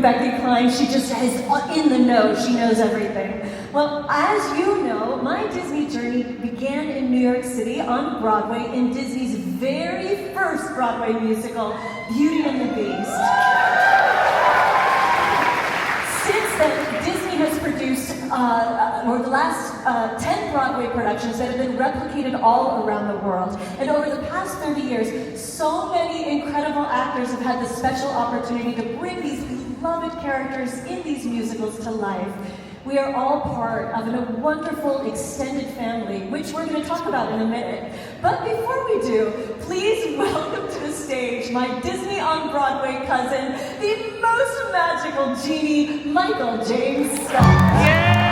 Becky Klein. She just is in the know. She knows everything. Well, as you know, my Disney journey began in New York City on Broadway in Disney's very first Broadway musical, Beauty and the Beast. Since then, Disney has produced or the last 10 Broadway productions that have been replicated all around the world. And over the past 30 years, so many incredible actors have had the special opportunity to bring these beloved characters in these musicals to life. We are all part of a wonderful extended family, which we're going to talk about in a minute. But before we do, please welcome to the stage my Disney on Broadway cousin, the most magical genie, Michael James Scott. Yeah!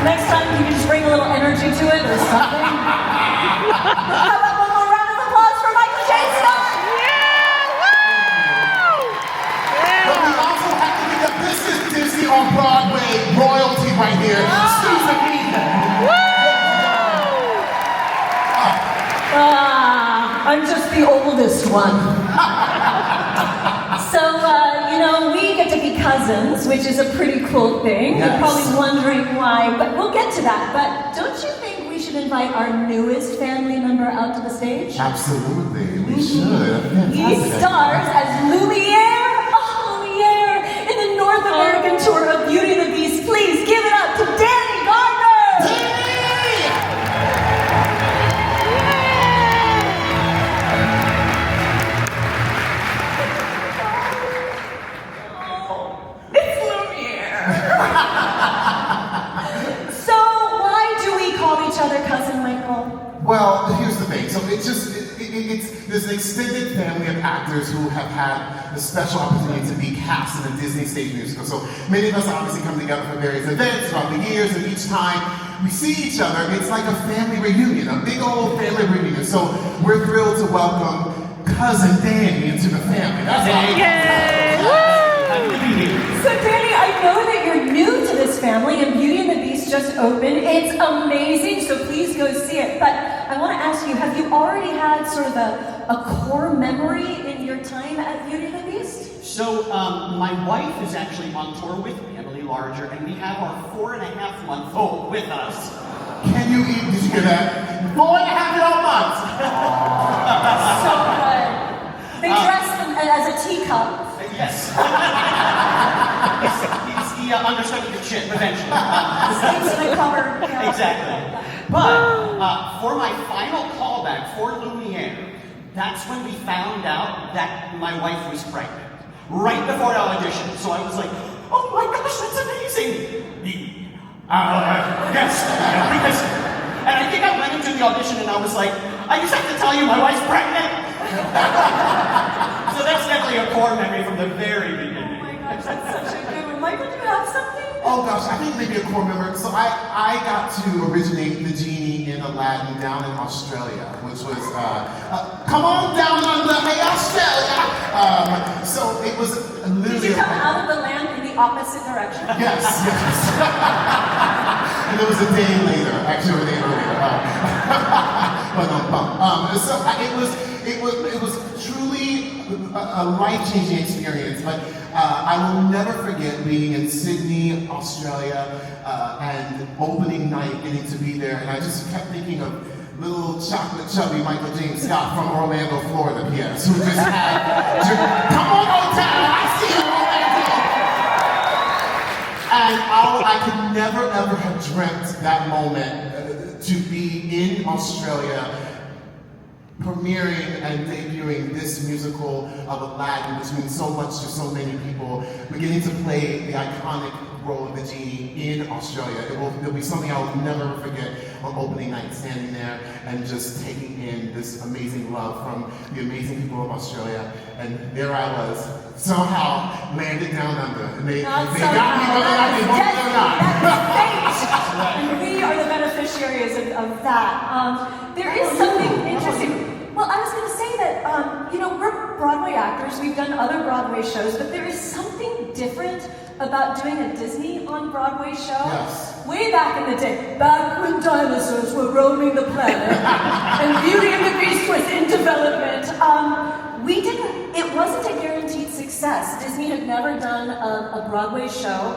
Next time, you can just bring a little energy to it or something. How about one more round of applause for Michael J. Scott? Yeah! Woo! But we also have to think that this is Disney on Broadway royalty right here. Susan Lee. I'm just the oldest one. So, we get to be cousins, which is a pretty cool thing. Yes. You're probably wondering why, but we'll get to that. But don't you think we should invite our newest family member out to the stage? Absolutely, we should. He stars as Lumiere. Oh, Lumiere in the North American tour of Beauty and the Beast. Please give it up to Danny Gardner. It's Lumiere. So why do we call each other cousin, Michael? Well, here's the thing. So there's an extended family of actors who have had the special opportunity to be cast in a Disney stage musical. So many of us obviously come together for various events throughout the years, and each time we see each other, it's like a family reunion, a big old family reunion. So we're thrilled to welcome Cousin Danny into the family. That's all. Yay! So Danny, I know that you're new to this family, and Beauty and the Beast Disney's just opened. It's amazing, so please go see it. But I want to ask you, have you already had sort of a core memory in your time at Beauty and the Beast? So, my wife is actually on tour with me, Emily Larger, and we have our 4.5-month-old with us. Can you eat? Did you hear that? 4.5-year-old months. So good. They dress them as a teacup. Yes. he understudied the chip eventually. Sleeps in a cupboard. Yeah. Exactly. But for my final callback for Lumiere, that's when we found out that my wife was pregnant. Right before the audition. So I was like, oh my gosh, that's amazing. Yes. Because, and I think I went into the audition and I was like, I just have to tell you my wife's pregnant. So that's definitely a core memory from the very beginning. Oh my gosh, that's such a good one. Michael, do you have something? Oh gosh, I think maybe a core member. So I got to originate the genie in Aladdin down in Australia, which was, come on down under, hey Australia! So it was literally... Did you come out of the land in the opposite direction? Yes, yes. And it was a day later, actually a day later. So it was truly a life-changing experience, but I will never forget being in Sydney, Australia, and opening night, getting to be there, and I just kept thinking of little chocolate chubby Michael James Scott from Orlando, Florida, P.S., who just had, come on, O-Town, I see you, Orlando! And I could never ever have dreamt that moment to be in Australia, premiering and debuting this musical of Aladdin, which means so much to so many people, beginning to play the iconic role of the genie in Australia. It'll be something I'll never forget on opening night, standing there and just taking in this amazing love from the amazing people of Australia. And there I was, somehow landed down under. And they got me whether or not they wanted it or not. That's fate. And we are the beneficiaries of that. There is something interesting. Well, I was going to say that, we're Broadway actors, we've done other Broadway shows, but there is something different about doing a Disney on Broadway show. Yes. Way back in the day, back when dinosaurs were roaming the planet and Beauty and the Beast was in development, it wasn't a guaranteed success. Disney had never done a Broadway show.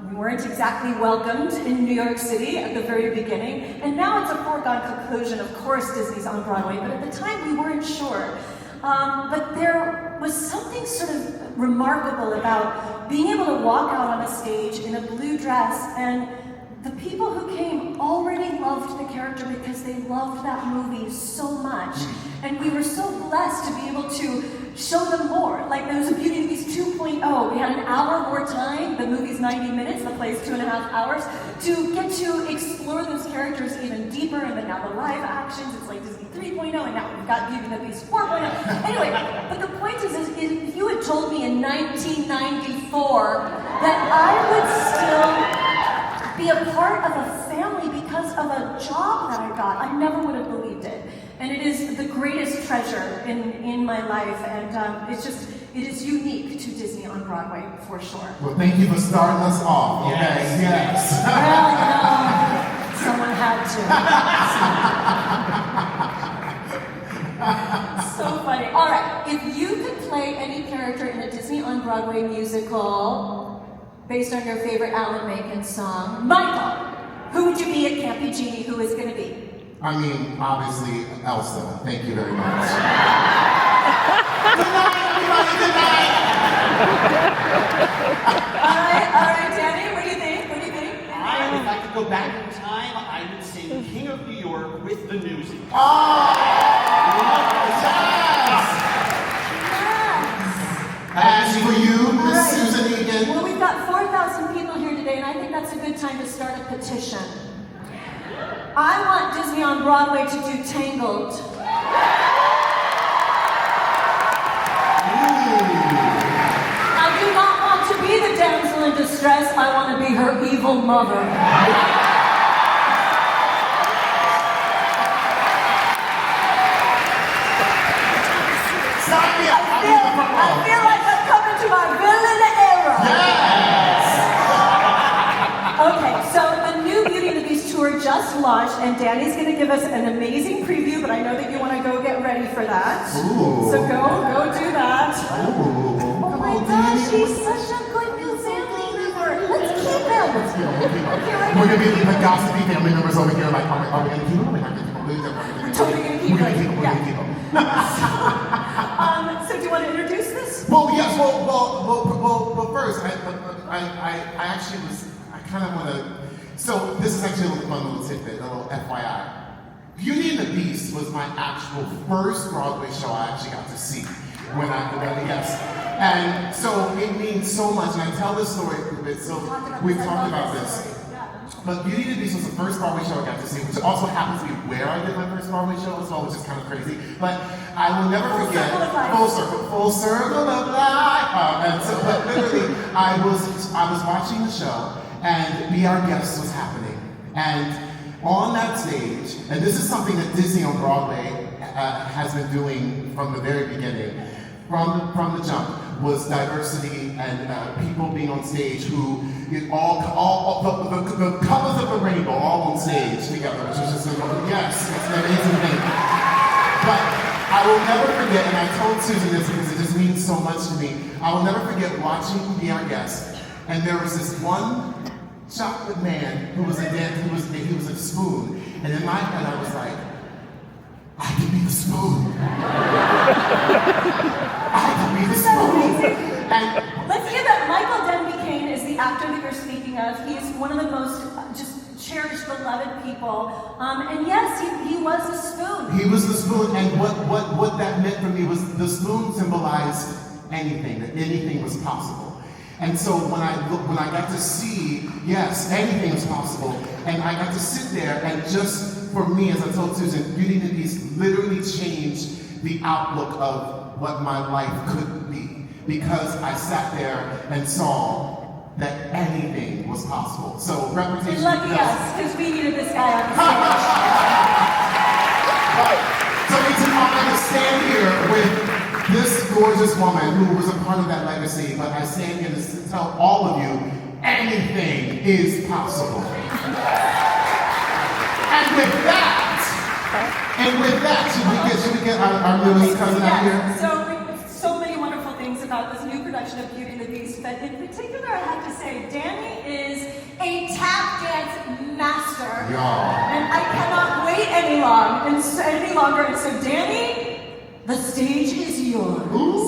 We weren't exactly welcomed in New York City at the very beginning, and now it's a foregone conclusion. Of course, Disney's on Broadway, but at the time we weren't sure. But there was something sort of remarkable about being able to walk out on a stage in a blue dress, and the people who came already loved the character because they loved that movie so much. And we were so blessed to be able to show them more. Like there was a Beauty and the Beast 2.0. We had an hour more time. The movie's 90 minutes, the play's 2.5 hours, to get to explore those characters even deeper. And then now the live actions, it's like Disney 3.0, and now we've got Beauty and the Beast 4.0. Anyway, but the point is if you had told me in 1994 that I would still be a part of a family because of a job that I got, I never would have believed it. And it is the greatest treasure in my life, and it is unique to Disney on Broadway, for sure. Well, thank you for starting us off, okay? Yes. Well, someone had to. So funny. All right, if you could play any character in a Disney on Broadway musical based on your favorite Alan Menken song, Michael, who would you be? It can't be Genie. Who is going to be? I mean, obviously, Elsa. Thank you very much. All right, Danny, what do you think? What do you think? If I could go back in time, I would sing King of New York with the Newsies. Oh! As for you, Miss Right. Susan Egan. Well, we've got 4,000 people here today, and I think that's a good time to start a petition. I want Disney on Broadway to do Tangled. I do not want to be the damsel in distress. I want to be her evil mother. Sign me up. I feel like I'm coming to my villain era. Yes. Okay, so just launched, and Danny's going to give us an amazing preview, but I know that you want to go get ready for that. Ooh. So go do that. Ooh. Oh my gosh, he's such a good new family member. Let's keep him. Let's keep him. We're going to be the gossipy family members over here, like, are we going to keep him? Are we not going to keep him? We're totally going to keep him. We're going to keep him. We're going to keep him. So do you want to introduce this? Well, yes. Well, first, I actually was. I kind of want to. So this is actually a little fun little tidbit, a little FYI. Beauty and the Beast was my actual first Broadway show I actually got to see yes. And so it means so much, and I tell this story a bit. So we've talked about this. But Beauty and the Beast was the first Broadway show I got to see, which also happens to be where I did my first Broadway show as well, which is kind of crazy. But I will never forget full circle of life. But literally, I was watching the show, and Be Our Guest was happening, and on that stage, and this is something that Disney on Broadway has been doing from the very beginning, from the jump, was diversity and people being on stage who the colors of the rainbow all on stage together, which was just yes, it's an amazing thing. But I will never forget, and I told Susan this because it just means so much to me. I will never forget watching Be Our Guest, and there was this one chocolate man who was he was a spoon, and in my head I was like, I could be the spoon. I could be the spoon. And let's hear that Michael Denby Kane is the actor that you're speaking of. He is one of the most just cherished, beloved people. And yes, he was a spoon. He was the spoon, and what that meant for me was the spoon symbolized anything, that anything was possible. And so when I got to see, yes, anything is possible, and I got to sit there, and just for me, as I told Susan, Beauty and the Beast literally changed the outlook of what my life could be, because I sat there and saw that anything was possible. So reputation. And lucky us, because we needed this guy on the stage. Right. So it's an honor to stand here with this gorgeous woman who was a part of that legacy, but I stand here to tell all of you, anything is possible. And with that, should we get our new cousin out here? So many wonderful things about this new production of Beauty and the Beast, but in particular, I have to say, Danny is a tap dance master. Yeah. And I cannot wait any longer. And so, Danny, the stage is yours. Ooh.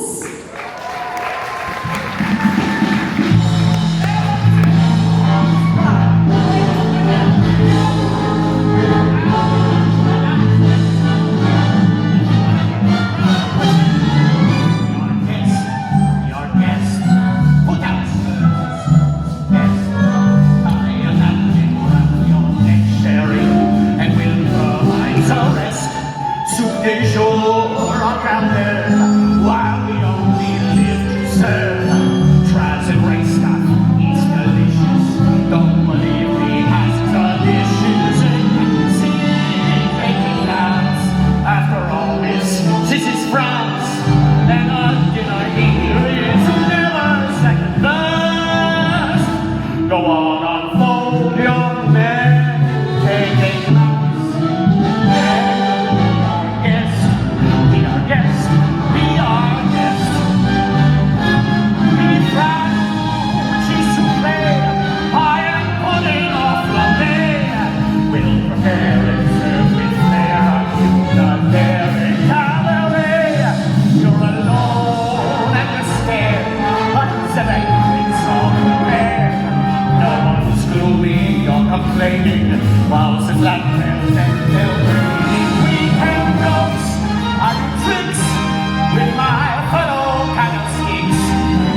While we only live to serve, tries and race stuff, it's delicious. Don't believe me, ask traditions. Singing, making dance. After all this is France, and our dinner here is never second best. Go on, unfold your neck, take a glance. Guest, be our guest. Be proud, she's to play. I am putting off the day. We'll prepare and serve with flair to the very cabaret. You're alone and you're scared, but the banquet's all prepared. No one's gloomy or complaining, while the blackmails and they'll we can ghost. I do tricks with my fellow kind of schemes,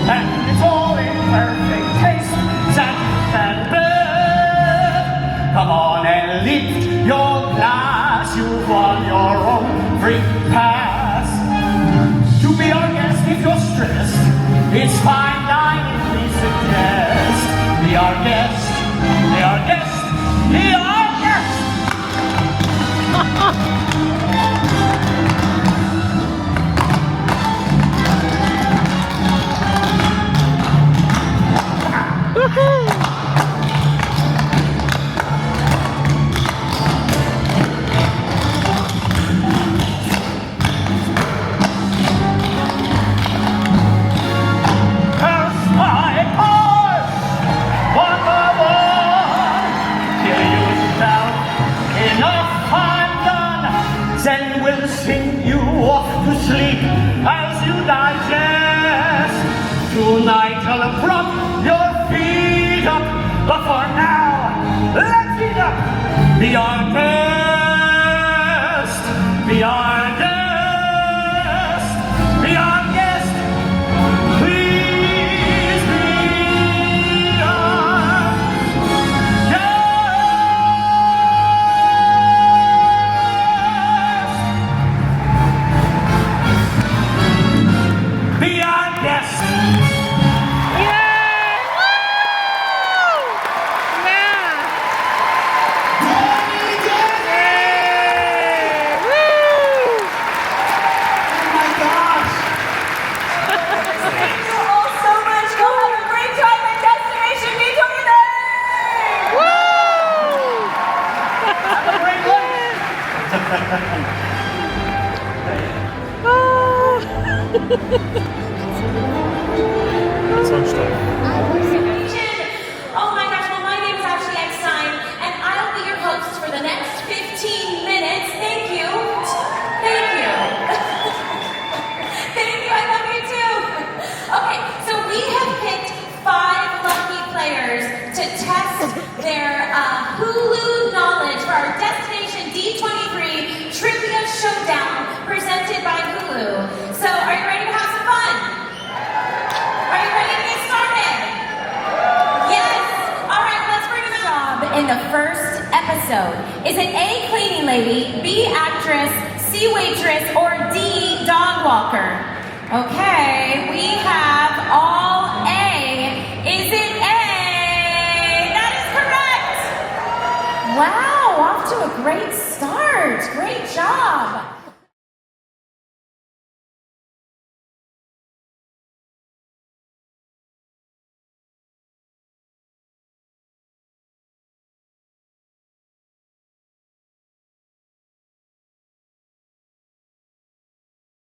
and it's all in perfect taste that you can bear. Come on and lift your glass, you've won your own free pass. To be our guest if you're stressed, it's fine dining we suggest. Be our guest, be our guest, be our guest. Nigel, prop your feet up. But for now, let's eat up. Be our guest. Be our guest. Be our guest. Please be our guest. Be our guest. Oh my gosh! Thank you all so much. Go have a great time at Destination D23. Have a great Oh my gosh, well my name is Ashley Eckstein, and I'll be your host for the next 15 minutes. Thank you. Thank you. Thank you, I love you too. Okay, so we have picked 5 lucky players to test their Hulu knowledge for our Destination D23 Trivia Showdown presented by Hulu. So are you ready to have some fun? Are you ready to get started? Yes. All right, let's bring them out. In the first episode, is it A, cleaning lady, B, actress, C, waitress, or D, dog walker? Okay, we have all A. Is it A? That is correct. Wow, off to a great start. Great job.